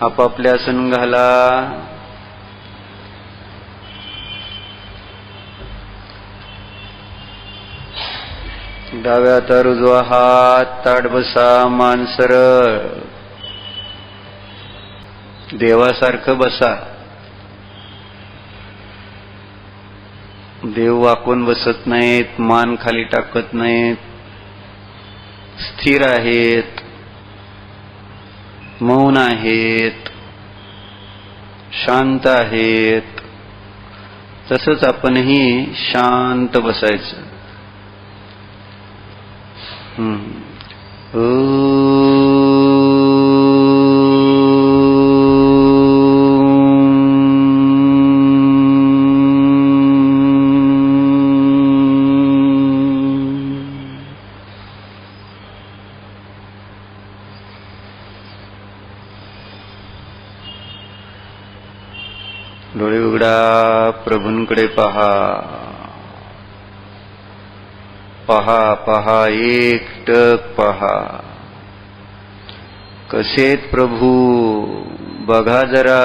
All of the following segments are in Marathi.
आपापल्या आसन घाला. डाव्या हातावर उजवा हात, ताठ बसा, मान सरळ. देवासारखं बसा. देव वाकून बसत नाहीत, मान खाली टाकत नाहीत, स्थिर आहेत, मौन आहेत, शांत आहेत. तसंच आपणही शांत बसायचं. डोळे उघडा, प्रभूंकडे पहा. पहा पहा, एकटक पहा. कसेत प्रभू बघा जरा.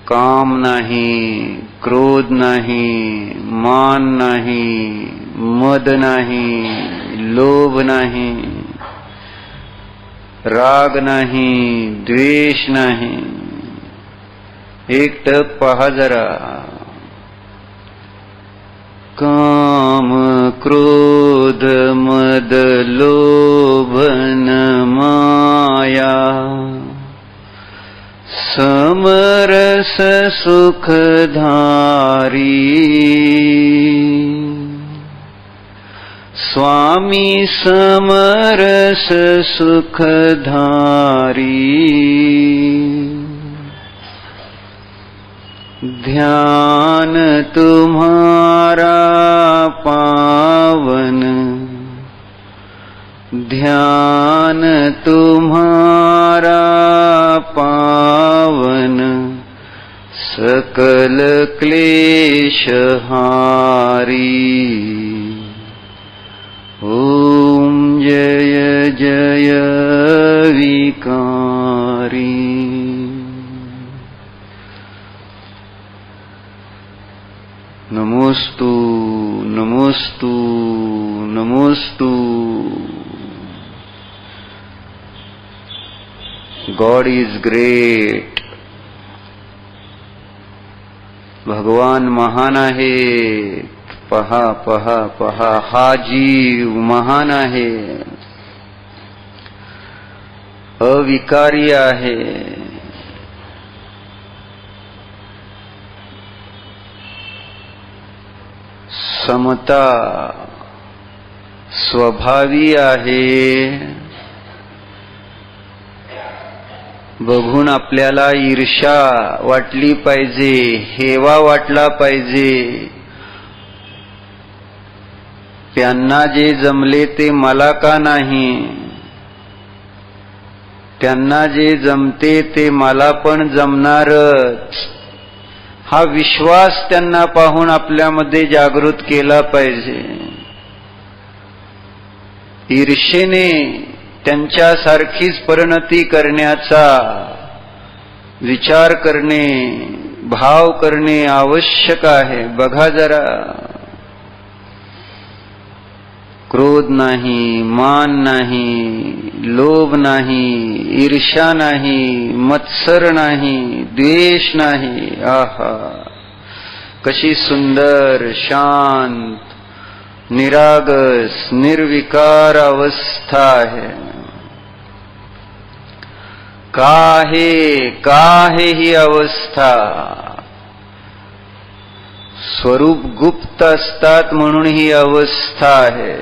काम नाही, क्रोध नाही, मान नाही, मद नाही, लोभ नाही, राग नाही, द्वेष नाही. एकटक पहा जरा. काम क्रोध मद लोभ माया समरस सुखधारी. स्वामी समरस सुखधारी. ध्यान तुम्हारा पावन, ध्यान तुम्हारा पावन, सकल क्लेश हारी. ओम जय जय विकारी. नमोस्तु नमोस्तु नमोस्तु. God is great. भगवान महान आहे. पहा पहा पहा. हा जीव महान आहे, अविकारी आहे. समता स्वभावी आहे. बघून आपल्याला ईर्ष्या वाटली पाहिजे, हेवा वाटला पाहिजे. त्यांना जे जमले ते मला का नाही, त्यांना जे जमते ते मला पण जमणारच. हा विश्वास त्यांना पाहून आपल्यामध्ये जागृत केला पाहिजे. ईर्षेने त्यांच्यासारखीच परिणती करण्याचा विचार करणे, भाव करणे आवश्यक आहे. बघा जरा. क्रोध नाही, मान नाही, लोभ नाही, ईर्ष्या नाही, मत्सर नाही, द्वेष नाही. आहा, कशी सुंदर, शांत, निरागस, निर्विकार अवस्था आहे. का आहे ही अवस्था? स्वरूप गुप्त असतात म्हणून ही अवस्था आहे.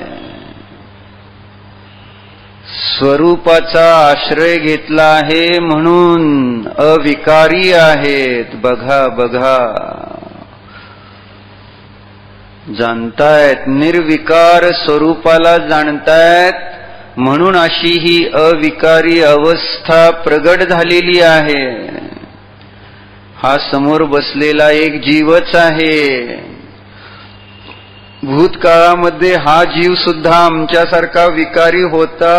स्वरूपाचा आश्रय घेतला आहे म्हणून अविकारी आहेत. बघा बघा, जाणतायत, निर्विकार स्वरूपाला जाणतायत म्हणून अशी ही अविकारी अवस्था प्रगट झालेली आहे. हा समोर बसलेला एक जीवच आहे. भूतकाळामध्ये हा जीव सुद्धा आमच्यासारखा विकारी होता,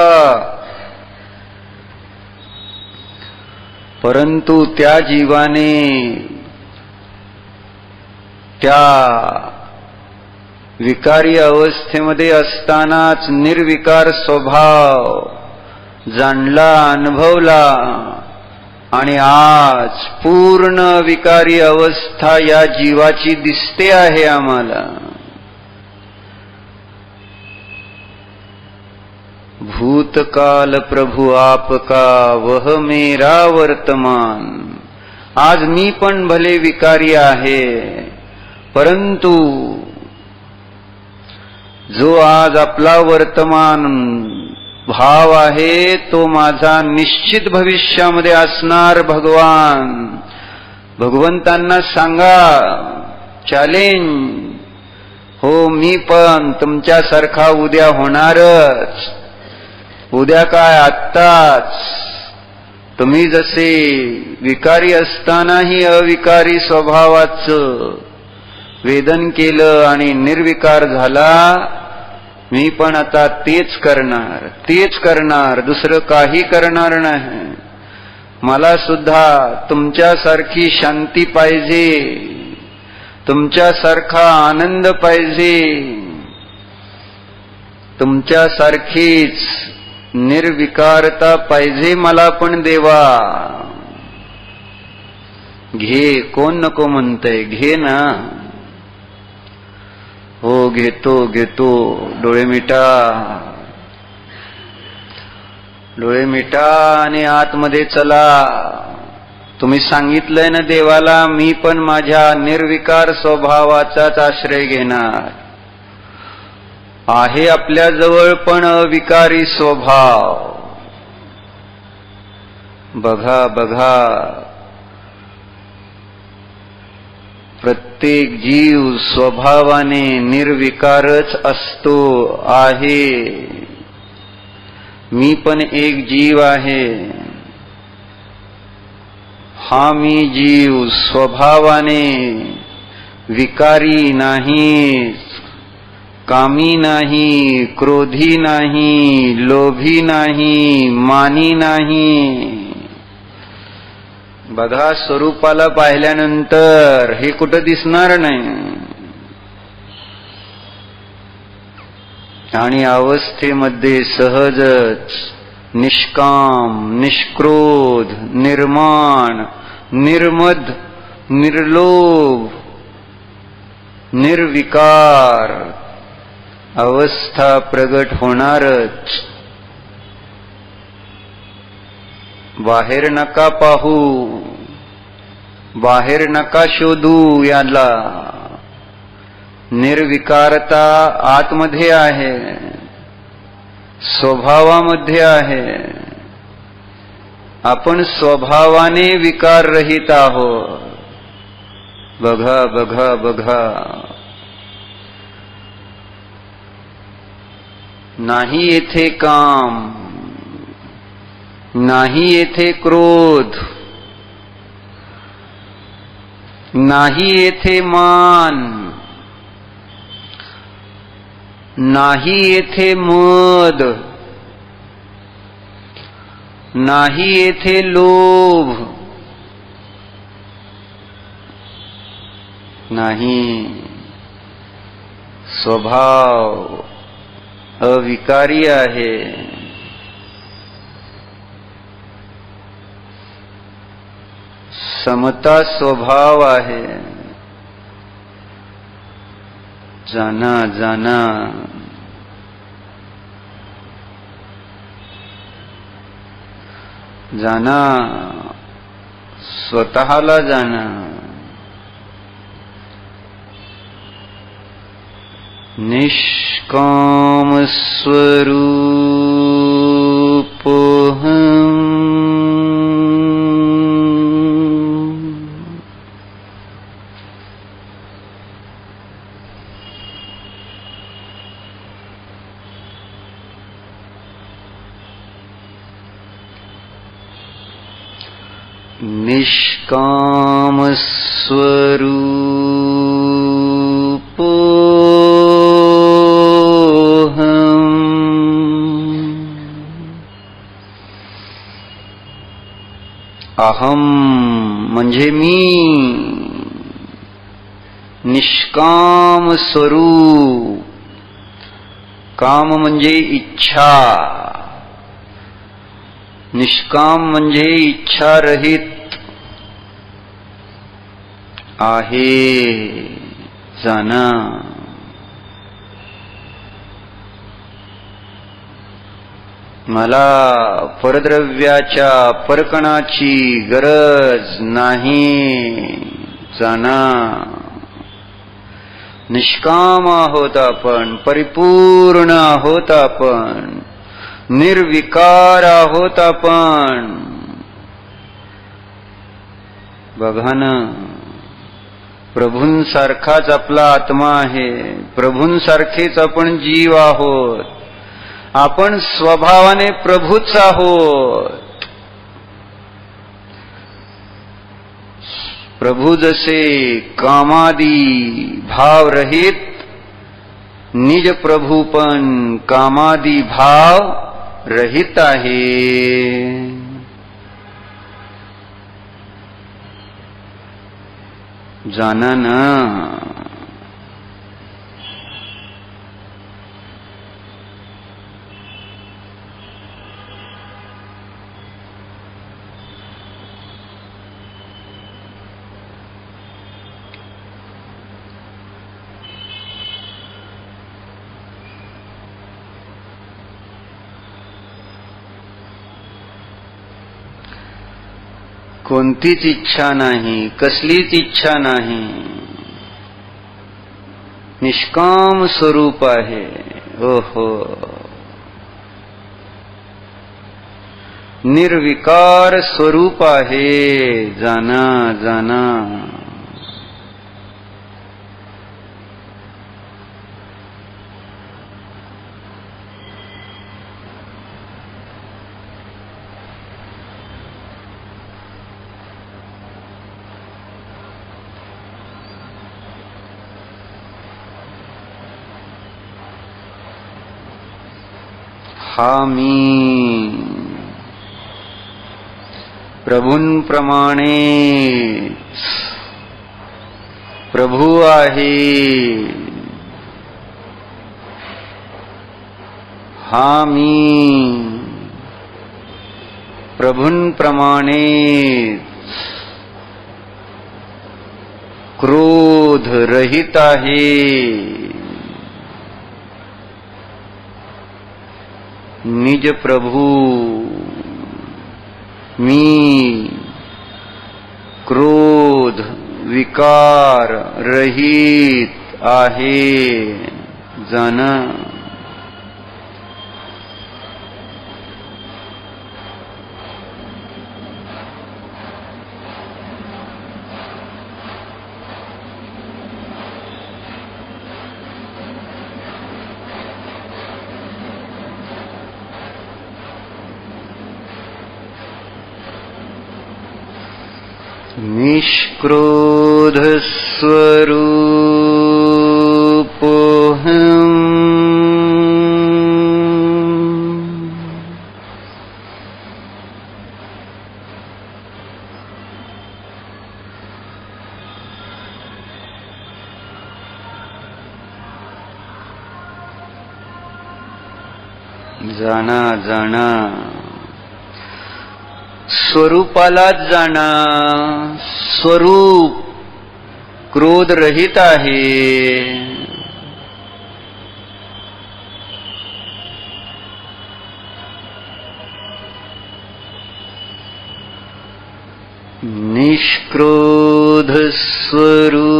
परंतु त्या जीवाने त्या विकारी अवस्थेमध्ये असतानाच निर्विकार स्वभाव जाणला, अनुभवला, आणि आज पूर्ण विकारी अवस्था या जीवाची दिसते आहे आम्हाला. भूतकाल प्रभु आपका वह मेरा वर्तमान. आज मी पण भले विकारी आहे, परंतु जो आज आपला वर्तमान भाव आहे तो माझा निश्चित भविष्यामध्ये असणार भगवान. भगवंतांना सांगा, चॅलेंज, हो मी पण तुमच्यासारखा उद्या होणारच. उद्या काय, आत्ताच. तुम्ही जसे विकारी असतानाही अविकारी स्वभावाचं वेदन केलं आणि निर्विकार झाला, मी पण आता तेच करणार, दुसरं काही करणार नाही. मला सुद्धा तुमच्यासारखी शांती पाहिजे, तुमच्यासारखा आनंद पाहिजे, तुमच्यासारखीच निर्विकारता पाहिजे मला पण देवा. घे, कोण नको म्हणतंय, घे ना. हो घेतो. डोळे मिटा आणि आतमध्ये चला. तुम्ही सांगितलंय ना देवाला, मी पण माझ्या निर्विकार स्वभावाचाच आश्रय घेणार आहे. आपल्याजवळ पण अविकारी स्वभाव. बघा, प्रत्येक जीव स्वभावाने निर्विकारच असतो आहे. मी पण एक जीव आहे. हा मी जीव स्वभावाने विकारी नाही, कामी नाही, क्रोधी नाही, लोभी नाही, मानी नाही. बघा, स्वरूपाला पाहिल्यानंतर हे कुठं दिसणार नाही. आणि अवस्थेमध्ये सहजच निष्काम, निष्क्रोध, निर्माण, निर्मद, निर्लोभ, निर्विकार अवस्था प्रगट होणारच. बाहेर नका पाहू, बाहेर नका शोधू याला. निर्विकारता आतमध्ये आहे, स्वभावामध्ये आहे. आपण स्वभावाने विकार रहित आहोत. बघा. नाही येथे काम, नाही येथे क्रोध, नाही येथे मान, नाही येथे मद, नाही येथे लोभ, नाही. स्वभाव अविकारी आहे. समता स्वभाव आहे. जाना स्वतःला जाना. निष्काम स्वरूपोऽहम्. निष्काम स्वरूपोऽहम्. अहम म्हणजे मी, निष्काम स्वरूप. काम म्हणजे इच्छा, निष्काम म्हणजे इच्छारहित आहे. जाणा मला परद्रव्याच्या परकणाची गरज नाही. जाणा निष्काम आहोत आपण, परिपूर्ण आहोत आपण, निर्विकार आहोत आपण. बघा ना, प्रभूंसारखाच आपला आत्मा आहे, प्रभूंसारखेच आपण जीव आहोत. आपण स्वभावाने प्रभूच आहोत. प्रभू जसे कामादी भाव रहित, निज प्रभू पण कामादी भाव रहित आहे. जाना ना. कोणतीच इच्छा नाही, कसलीच इच्छा नाही. निष्काम स्वरूप आहे. ओहो, निर्विकार स्वरूप आहे. जाना जाना. हा मी प्रभूंप्रमाणे प्रभू आहे. हा मी प्रभूंप्रमाणे क्रोध रहित आहे. निज प्रभू मी क्रोध विकार रहित आहे. जाना निष्क्रोध स्वरूपोऽहम्. जाना जाना, स्वरूपालाच जाणा. स्वरूप क्रोध रहित आहे. निष्क्रोध स्वरूपोऽहम्.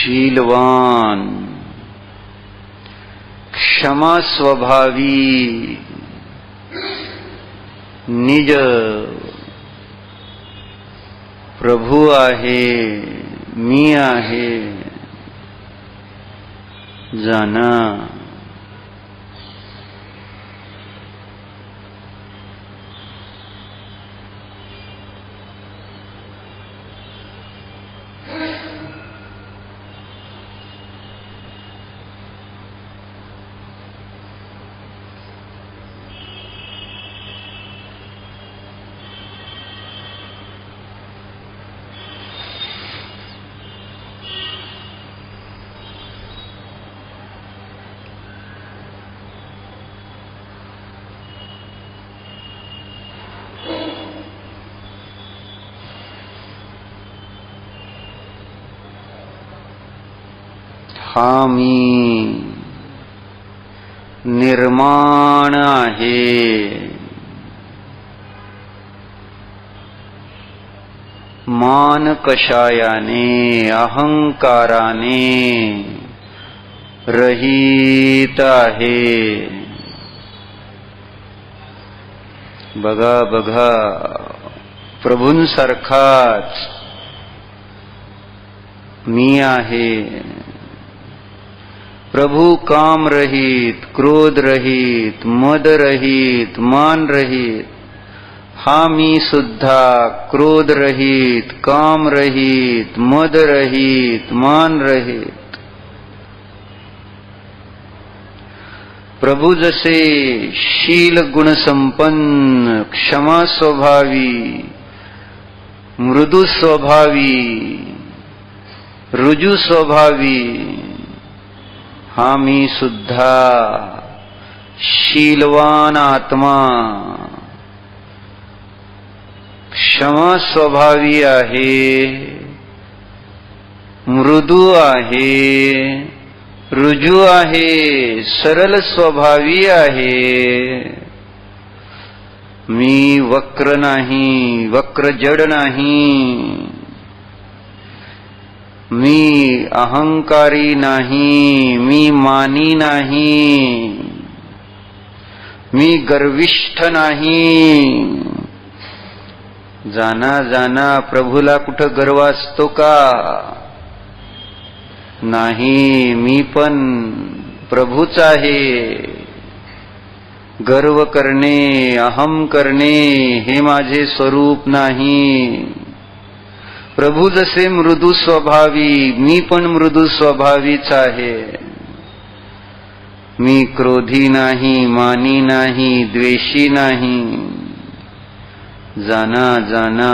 शीलवान, क्षमा स्वभावी निज प्रभू आहे, मी आहे जाना. हा मी निर्माण आहे, मान कषायाने अहंकाराने रहित आहे. बघा बघा प्रभूंसारखाच मी आहे. प्रभू काम रहित, क्रोध रहित, मद रहित, मान रहित. हा मी सुद्धा क्रोध रहित, काम रहित, मद रहित, मान रहित. प्रभू जसे शील गुण संपन्न, क्षमा स्वभावी, मृदु स्वभावी, रुजु स्वभावी, हा मी सुद्धा शीलवान आत्मा क्षमा स्वभावी आहे, मृदू आहे, रुजू आहे, सरल स्वभावी आहे. मी वक्र नाही, वक्र जड नाही. मी अहंकारी नाही, मी मानी नाही, मी गर्विष्ठ नाही. जाना जाना प्रभूला कुठं गर्व असतो का? नाही, मी पण प्रभूच आहे. गर्व करणे, अहम करणे हे माझे स्वरूप नाही. प्रभू जसे मृदू स्वभावी, मी पण मृदू स्वभावीच आहे. मी क्रोधी नाही, मानी नाही, द्वेषी नाही. जाना जाना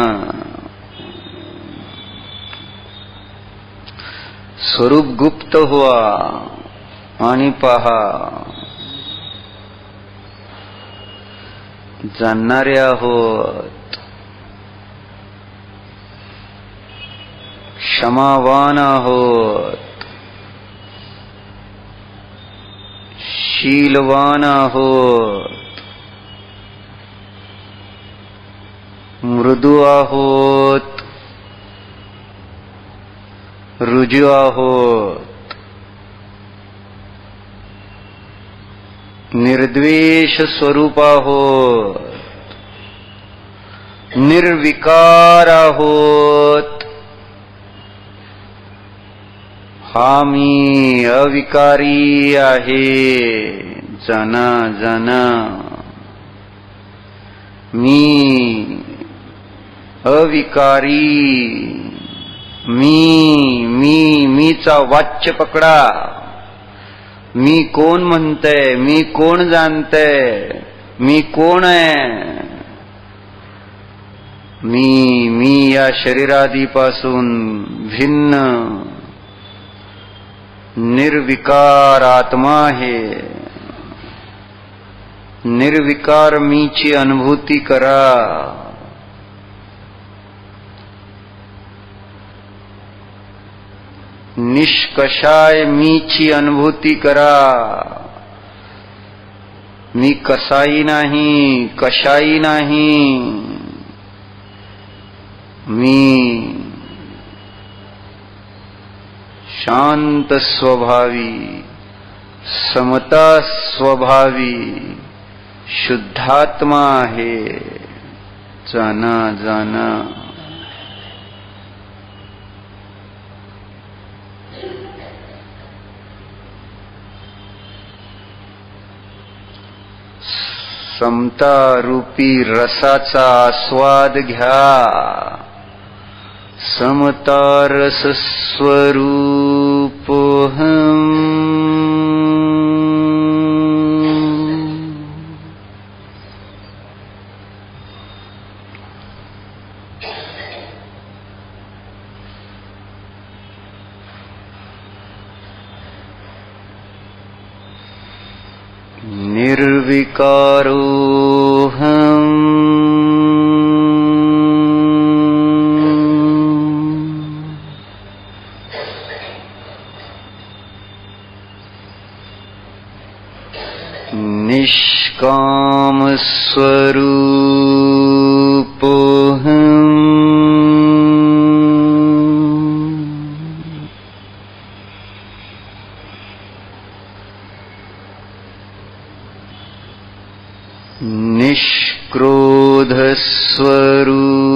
स्वरूप गुप्त हुआ आणि पहा, जाणणारे आहोत. क्षमावान आहोत, शीलवान आहोत, मृदू आहोत, रुजू आहोत, निर्द्वेष स्वरूप आहोत, निर्विकार आहोत. हा मी अविकारी आहे. जाना जाना मी अविकारी. मीचा वाच्य पकडा. मी कोण म्हणतंय, मी कोण जाणतंय, मी कोण आहे. मी या शरीरादीपासून भिन्न निर्विकार आत्मा आहे. निर्विकार मीची अनुभूती करा. निष्कषाय मीची अनुभूती करा. मी कसाई नाही, कशाई नाही. मी शांत स्वभावी, समता स्वभावी शुद्धात्मा आहे, जाना जाना. समता रूपी रसाचा आस्वाद घ्या. समता रस स्वरूपोऽहम्. निर्विकारोऽहम्. निष्काम स्वरूपोऽहम्. निष्क्रोध स्वरूपोऽहम्.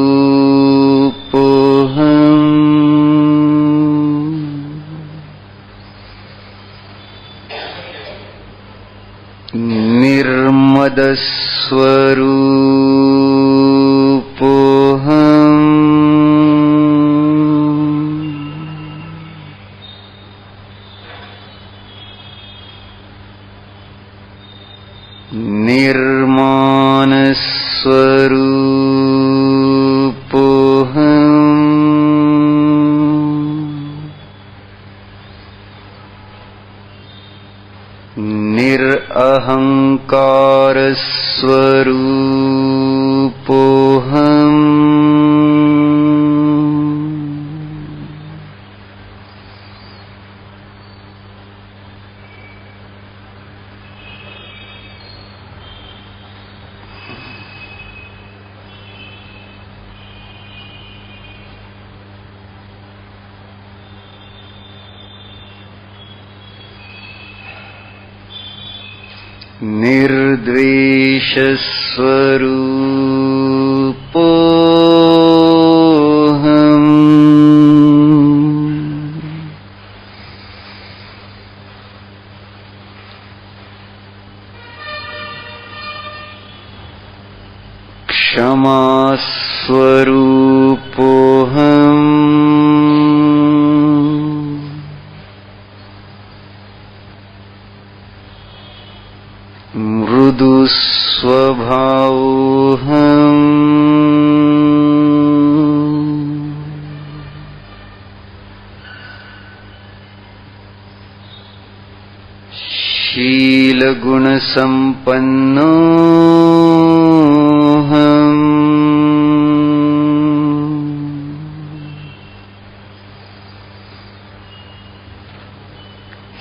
निर्मद स्वरूपोऽहम्. निर्माण स्वरूपोऽहम्. निरहंकार स्वरूपोऽहम्. निर्द्वेष स्वरूपोऽहम्. क्षमा स्वरूपोऽहम्. मृदु स्वभावोऽहम्. शील गुण संपन्नोऽहम्.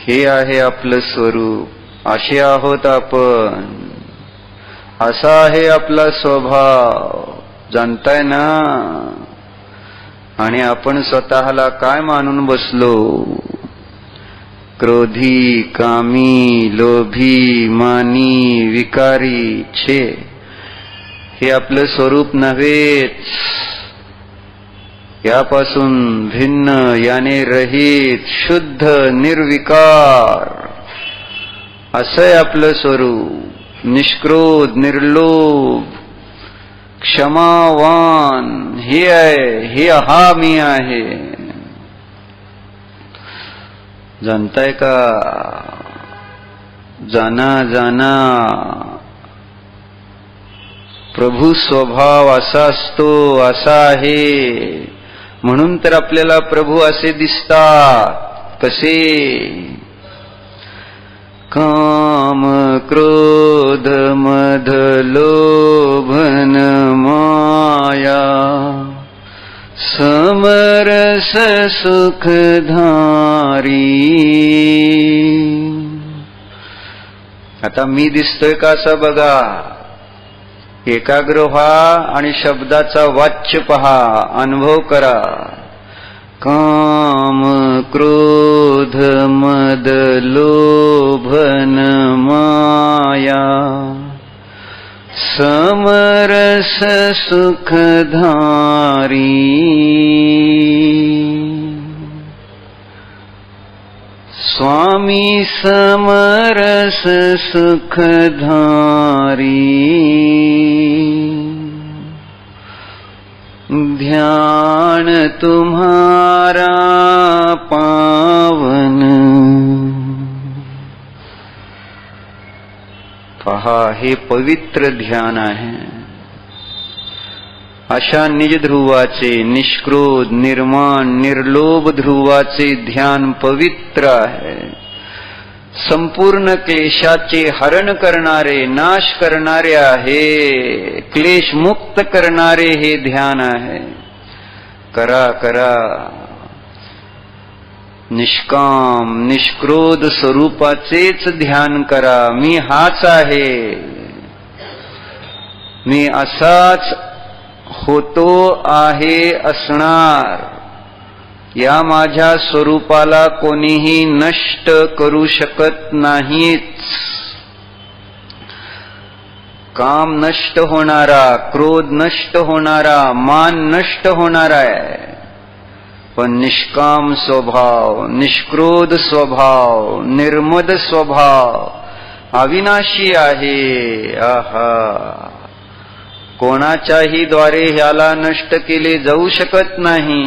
हे आहे आपलं स्वरूप. असे आहोत आपण. असा आहे आपला स्वभाव. जाणताय ना. आणि आपण स्वतःला काय मानून बसलो? क्रोधी, कामी, लोभी, मानी, विकारी. छे, हे आपलं स्वरूप नव्हेच. यापासून भिन्न, याने रहित, शुद्ध, निर्विकार असंय आपलं स्वरूप. निष्क्रोध, निर्लोभ, क्षमावान. हे आहे, हे हा मी आहे. जाणताय का? जाना जाना. प्रभू स्वभाव असा असतो, असा आहे. म्हणून तर आपल्याला प्रभू असे दिसतात. कसे? काम, क्रोध, मद, लोभन, माया, समरस सुखधारी. आता मी दिसतोय का असं बघा. एकाग्र व्हा आणि शब्दाचा वाच्य पहा, अनुभव करा. काम, क्रोध, मद, लोभ, सुखधारी स्वामी समरस सुखधारी ध्यान तुम्हारा पावन। पहा, हे पवित्र ध्यान आहे। अशा निज ध्रुवाचे, निष्क्रोध निर्माण निर्लोभ ध्रुवाचे ध्यान पवित्र आहे। संपूर्ण क्लेशाचे हरण करणारे, नाश करणारे आहे, क्लेश मुक्त करणारे हे ध्यान आहे। करा करा, निष्काम निष्क्रोध स्वरूपाचेच ध्यान करा। मी हाच आहे, मी असाच होतो आहे, असणार। या माझ्या स्वरूपाला कोणीही नष्ट करू शकत नाहीच। काम नष्ट होणारा, क्रोध नष्ट होणारा, मान नष्ट होणारा आहे, पण निष्काम स्वभाव, निष्क्रोध स्वभाव, निर्मद स्वभाव अविनाशी आहे। आहा, कोणाच्याही द्वारे ह्याला नष्ट केले जाऊ शकत नाही।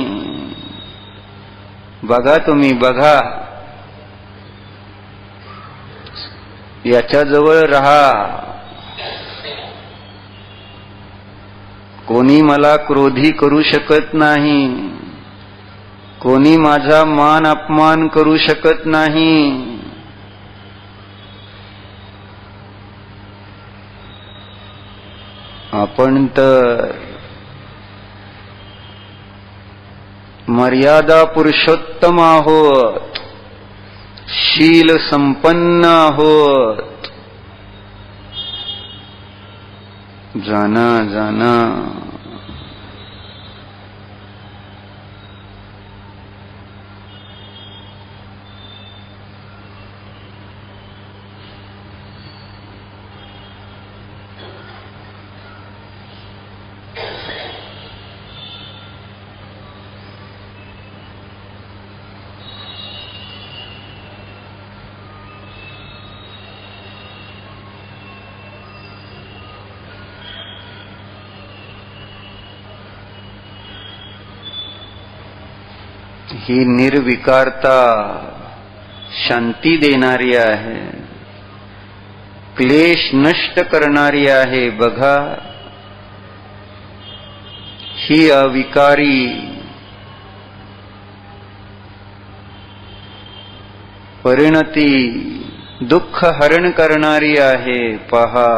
बघा, तुम्ही बघा, याच्याजवळ राहा। कोणी मला क्रोधी करू शकत नाही, कोणी माझा मान अपमान करू शकत नाही। आपण तर मर्यादा पुरुषोत्तम आहोत, शील संपन्न आहोत। जाना जाना, ही निर्विकारता शांती देणारी आहे, क्लेश नष्ट करणारी आहे। बघा, ही अविकारी परिणती दुःख हरण करणारी आहे। पहा,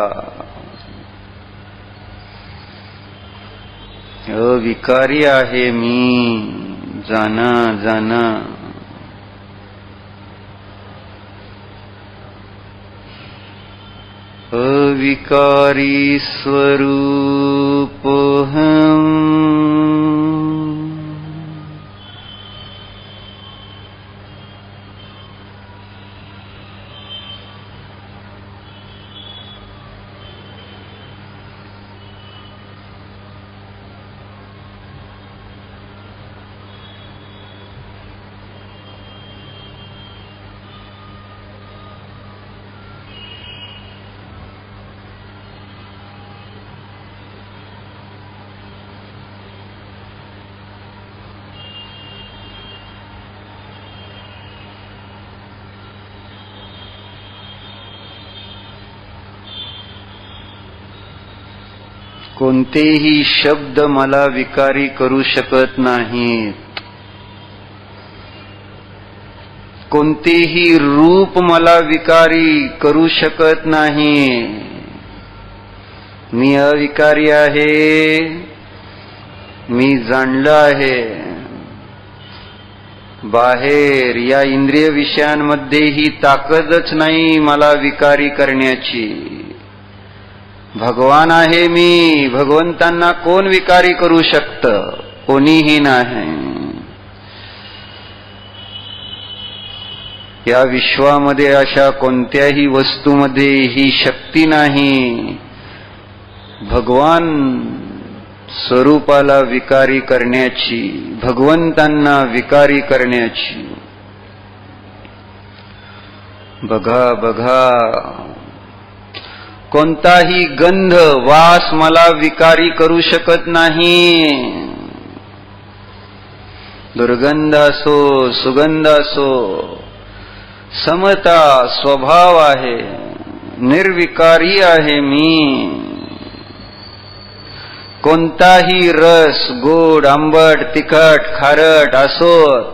अविकारी आहे मी। जाना जाना, अविकारी स्वरूपोऽहम्। कोणतेही शब्द मला विकारी करू शकत नाहीत, कोणतेही रूप मला विकारी करू शकत नाही। मी अविकारी आहे, मी जाणलं आहे। बाहेर या इंद्रिय विषयांमध्ये ही ताकदच नाही मला विकारी करण्याची। भगवान आहे मी, भगवंतांना कोण विकारी करू शकतं? कोणीही नाही। या विश्वामध्ये अशा कोणत्याही वस्तूमध्ये ही शक्ती नाही। भगवान स्वरूपाला विकारी करण्याची, भगवंतांना विकारी करण्याची. बघा बघा, कोणताही गंध वास मला विकारी करू शकत नाही. दुर्गंध असो सुगंध असो, समता स्वभाव आहे, निर्विकारी आहे मी. कोणताही रस गोड आंबट तिखट खारट असोत,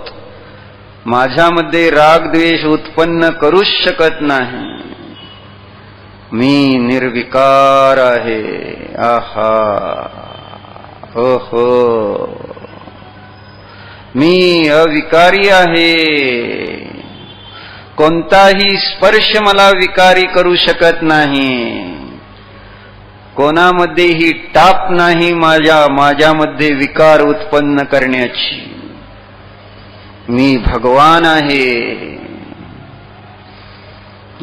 माझ्यामध्ये राग द्वेष उत्पन्न करूच शकत नाही. मी निर्विकार आहे. आहा, ओहो, मी अविकारी आहे. कोणताही स्पर्श मला विकारी करू शकत नाही. कोणामध्येही टाप नाही माझ्यामध्ये विकार उत्पन्न करण्याची. मी भगवान आहे.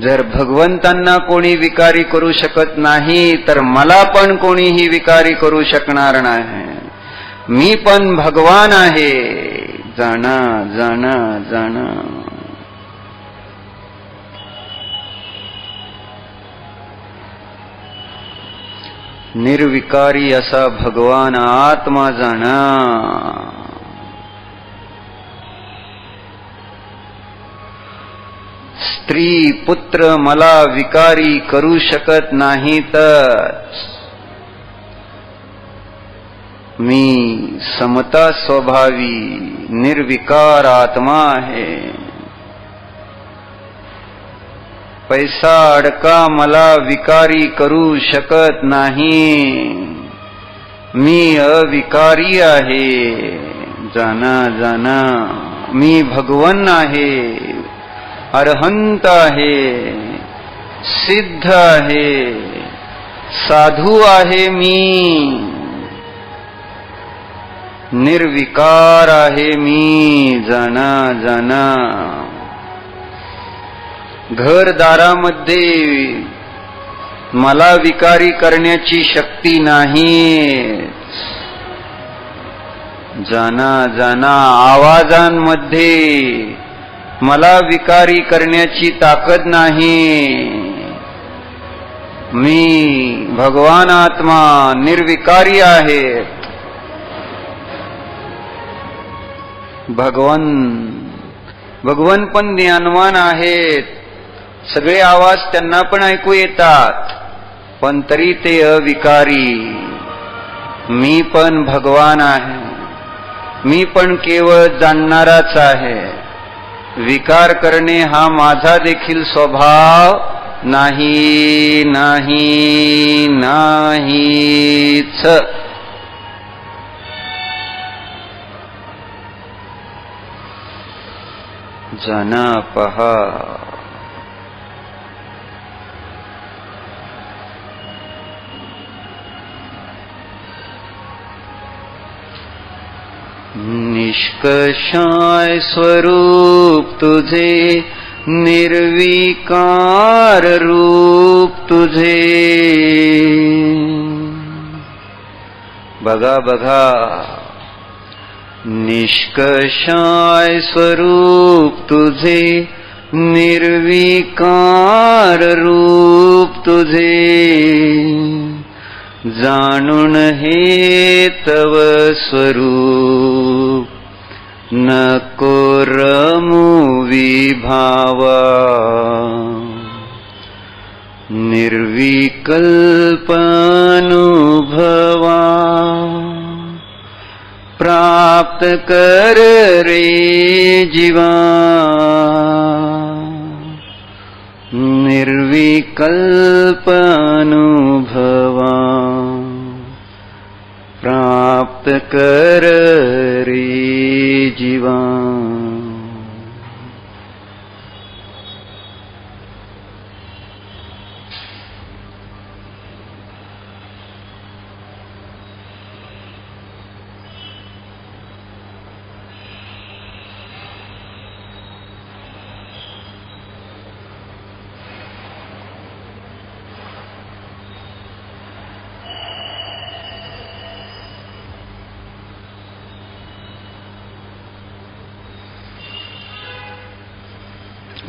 जर भगवंतांना कोणी विकारी करू शकत नाही, तर मला पण कोणीही विकारी करू शकणार नाही. मी पण भगवान आहे. जाणं जाणं जाणं. निर्विकारी असा भगवान आत्मा जाणा. स्त्री पुत्र मला विकारी करू शकत नाही, तर मी समता स्वभावी निर्विकार आत्मा आहे. पैसा अडका मला विकारी करू शकत नाही. मी अविकारी आहे. जाना जाना, मी भगवन आहे, अरहंत आहे, सिद्ध आहे, साधू आहे. मी निर्विकार आहे. मी जाना जाना. घरदारामध्ये मला विकारी करण्याची शक्ती नाही. जाना जाना. आवाजांमध्ये मला विकारी करण्याची ताकद नाही. मी भगवान आत्मा निर्विकारी आहे. भगवान पण ज्ञानवान आहेत. सगळे आवाज त्यांना पण ऐकू येतात, पण तरी ते अविकारी. मी पण भगवान आहे. मी पण केवळ जाणणाराच आहे. विकार करणे हा माझा देखील स्वभाव नाही. नाही नाहीच. जाना पहा. निष्कषाय स्वरूप तुझे, निर्विकार रूप तुझे. बघा बघा, निष्कषाय स्वरूप तुझे, निर्विकार रूप तुझे. जाणून हे तव स्वरूप, नको रमू विभावा. निर्विकल्प अनुभवा, प्राप्त कर रे जीवा. निर्विकल्प अनुभवा, प्राप्त कर रे जीवा.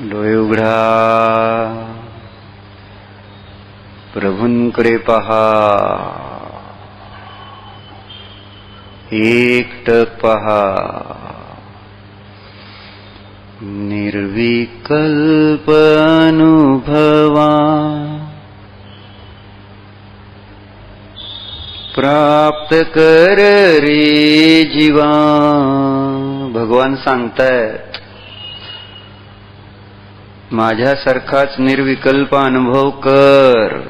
डोळे उघडा, प्रभूंकडे पहा, एकटक पहा. निर्विकल्प अनुभवा प्राप्त कर रे जीवा. भगवान सांगतायत, माझ्यासारखाच निर्विकल्प अनुभव कर.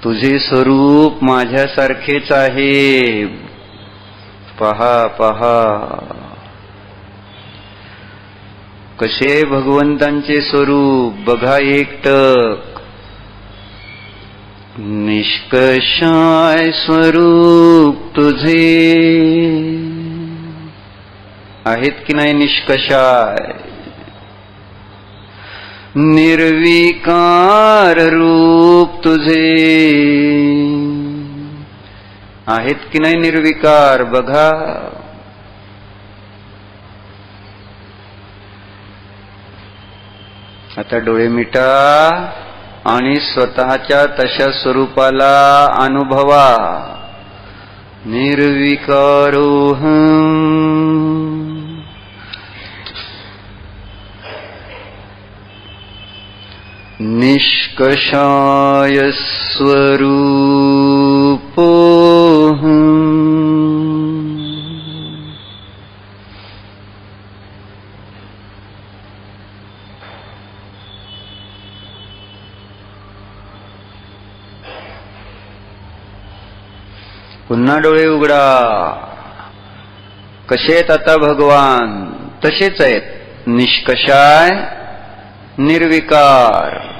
तुझे स्वरूप माझ्यासारखेच आहे. पहा पहा. कसे भगवंतांचे स्वरूप बघा एकटक. निष्कषाय स्वरूप तुझे आहेत की नाही? निष्कषाय निर्विकार रूप तुझे आहेत की नाही? निर्विकार बघा. आता डोळे मिटा आणि स्वतःच्या तशा स्वरूपाला अनुभवा. निर्विकारोऽहम् निष्कषाय स्वरूपोऽहम्. पुन्हा डोळे उघडा. कसे आहेत आता भगवान? तसेच आहेत. निष्कषाय, निर्विकार,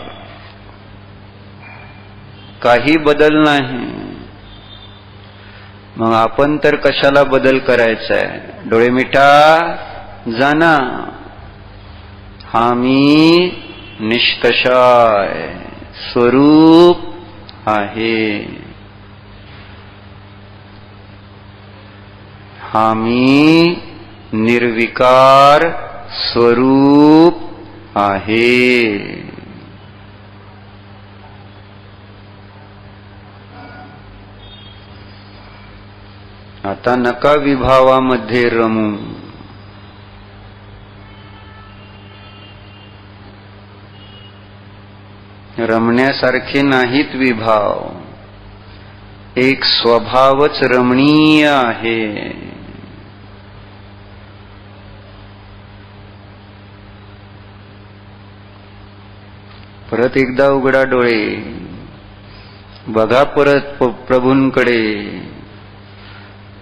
काही बदल नाही. मग आपण तर कशाला बदल करायचा आहे? डोळे मिटा, जाना. हा मी निष्कषाय स्वरूप आहे. हा मी निर्विकार स्वरूप आहे. आता नका विभावामध्ये रमू. रमण्यासारखे नाहीत विभाव. एक स्वभावच रमणीय आहे. परत एकदा उघडा डोळे, बघा परत प्रभूंकडे.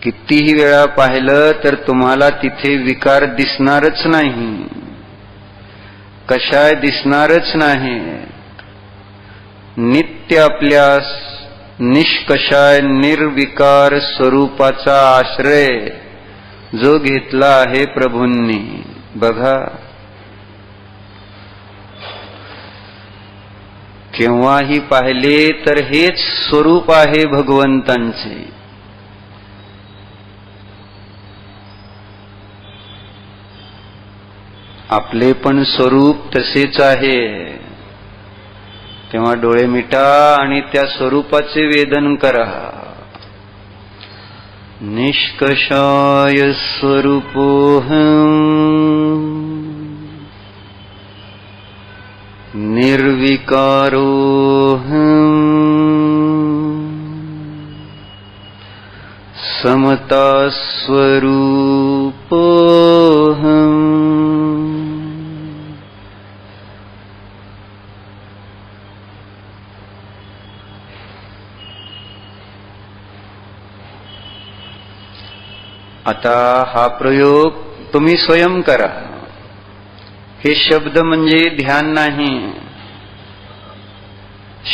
कितीही वेळा पाहिलं तर तुम्हाला तिथे विकार दिसणारच नाही. कशाय दिसणारच नाही. नित्य आपल्या निष्कषाय निर्विकार स्वरूपाचा आश्रय जो घेतला आहे प्रभूंनी, बघा. केव्हाही पाहिले तर हेच स्वरूप आहे भगवंतांचे. आपले पण स्वरूप तसेच आहे. तेव्हा डोळे मिटा आणि त्या स्वरूपाचे वेदन करा. निष्कषाय स्वरूपोऽहम् निर्विकारोऽहम् समता स्वरूपोऽहम्. आता हा प्रयोग तुम्ही स्वयं करा. हे शब्द म्हणजे ध्यान नाही.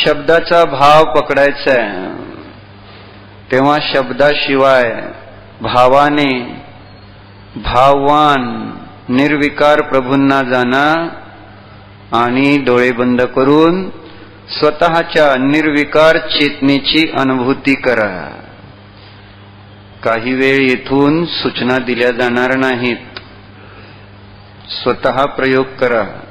शब्दाचा भाव पकडायचा आहे. तेव्हा शब्दाशिवाय भावाने भाववान निर्विकार प्रभूंना जाणा आणि डोळे बंद करून स्वतःच्या निर्विकार चेतनेची अनुभूती करा. काही वेळ येथून सूचना दिल्या जाणार नाहीत. स्वतः प्रयोग करा.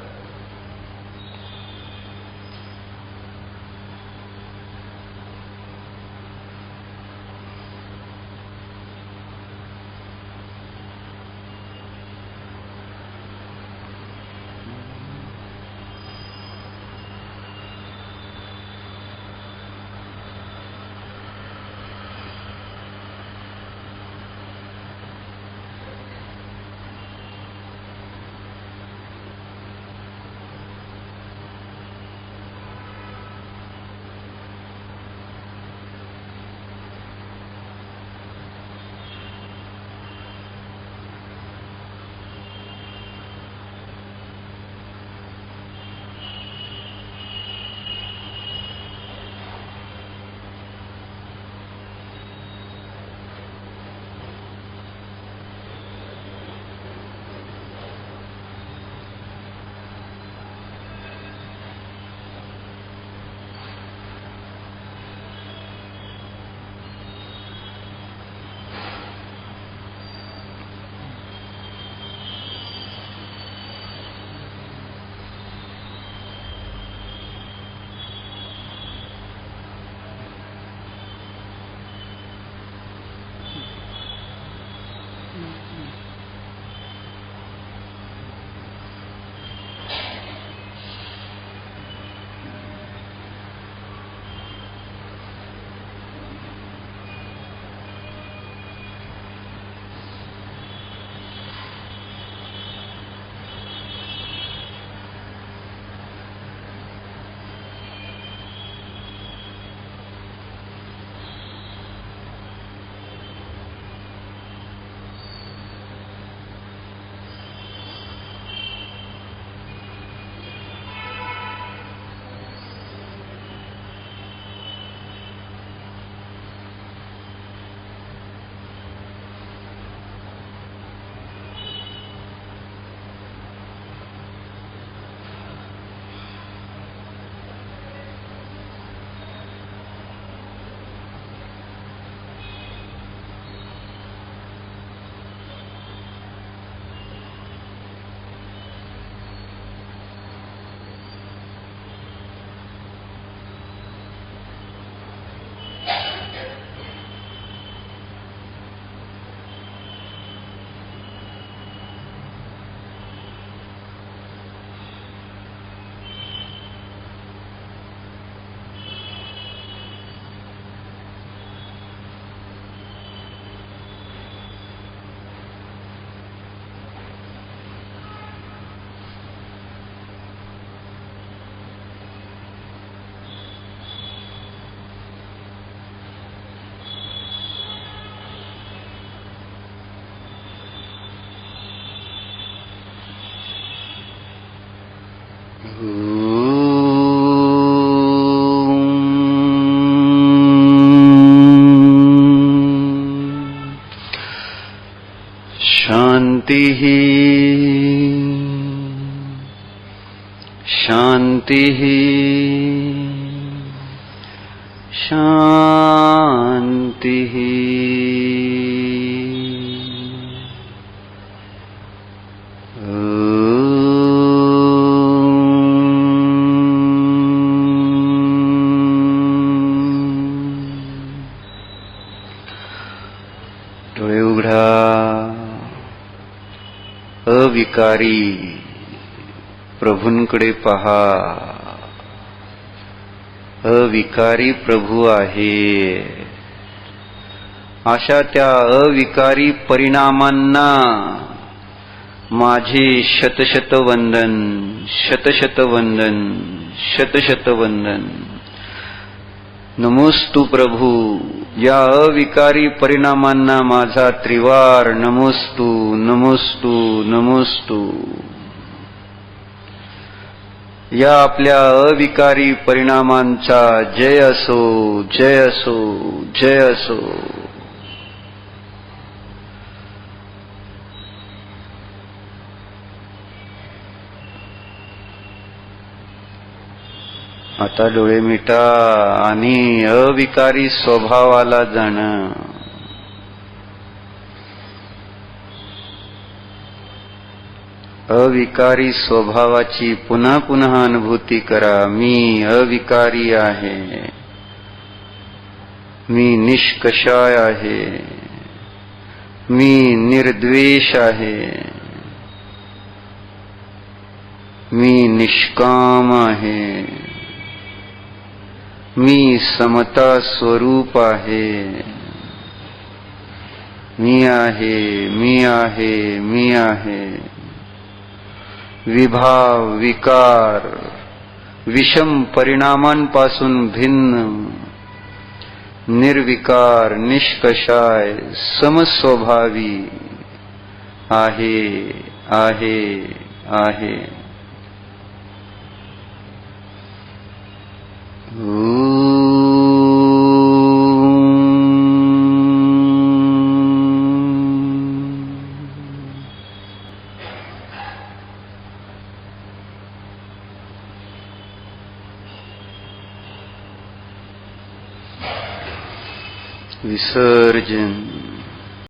शांति शांति शांति. डोळे उघडा. अविकारी प्रभूंकडे पहा. अविकारी प्रभू आहे. अशा त्या अविकारी परिणामांना माझे शतशत वंदन, शतशत वंदन, शतशत वंदन. नमोस्तु प्रभू. या अविकारी परिणामांना माझा त्रिवार नमोस्तु, नमोस्तु, नमोस्तु. या आपल्या अविकारी परिणामांचा जय असो, जय असो, जय असो. आता डोळे मिटा आणि अविकारी स्वभावाला जाणं. अविकारी स्वभावाची पुन्हा पुन्हा अनुभूती करा. मी अविकारी आहे, मी निष्कषाय आहे, मी निर्द्वेष आहे, मी निष्काम आहे, मी समता स्वरूप आहे. मी आहे, मी आहे, मी आहे. विभाव, विकार, विषम परिणामांपासून भिन्न, निर्विकार, निष्कषाय, समस्वभावी आहे, आहे, आहे. विसर्जन.